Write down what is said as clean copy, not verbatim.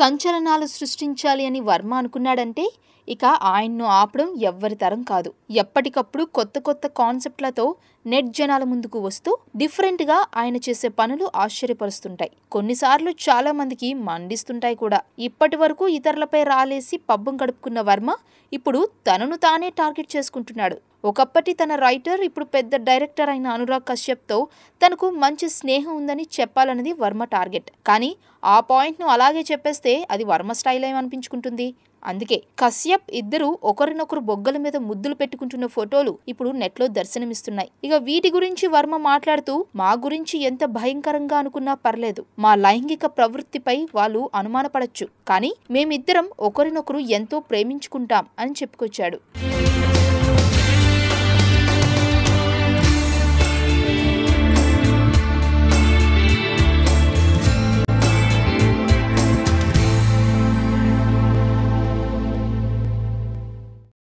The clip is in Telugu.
సంచలనాలు సృష్టించాలి అని వర్మ అనుకున్నాడంటే ఇక ఆయన్ను ఆపడం ఎవ్వరి తరం కాదు. ఎప్పటికప్పుడు కొత్త కొత్త కాన్సెప్ట్లతో నెట్ జనాల ముందుకు వస్తూ డిఫరెంట్గా ఆయన చేసే పనులు ఆశ్చర్యపరుస్తుంటాయి. కొన్నిసార్లు చాలా మందికి మండిస్తుంటాయి కూడా. ఇప్పటి వరకు ఇతరులపై రాలేసి పబ్బం గడుపుకున్న వర్మ ఇప్పుడు తనను తానే టార్గెట్ చేసుకుంటున్నాడు. ఒకప్పటి తన రైటర్, ఇప్పుడు పెద్ద డైరెక్టర్ అయిన అనురాగ్ కశ్యప్తో తనకు మంచి స్నేహం ఉందని చెప్పాలన్నది వర్మ టార్గెట్. కానీ ఆ పాయింట్ను అలాగే చెప్పేస్తే అది వర్మ స్టైల్ ఏమనిపించుకుంటుంది. అందుకే కశ్యప్ ఇద్దరు ఒకరినొకరు బొగ్గల మీద ముద్దులు పెట్టుకుంటున్న ఫోటోలు ఇప్పుడు నెట్లో దర్శనమిస్తున్నాయి. ఇక వీటి గురించి వర్మ మాట్లాడుతూ, మా గురించి ఎంత భయంకరంగా అనుకున్నా పర్లేదు, మా లైంగిక ప్రవృత్తిపై వాళ్ళు అనుమానపడచ్చు, కానీ మేమిద్దరం ఒకరినొకరు ఎంతో ప్రేమించుకుంటాం అని చెప్పుకొచ్చాడు.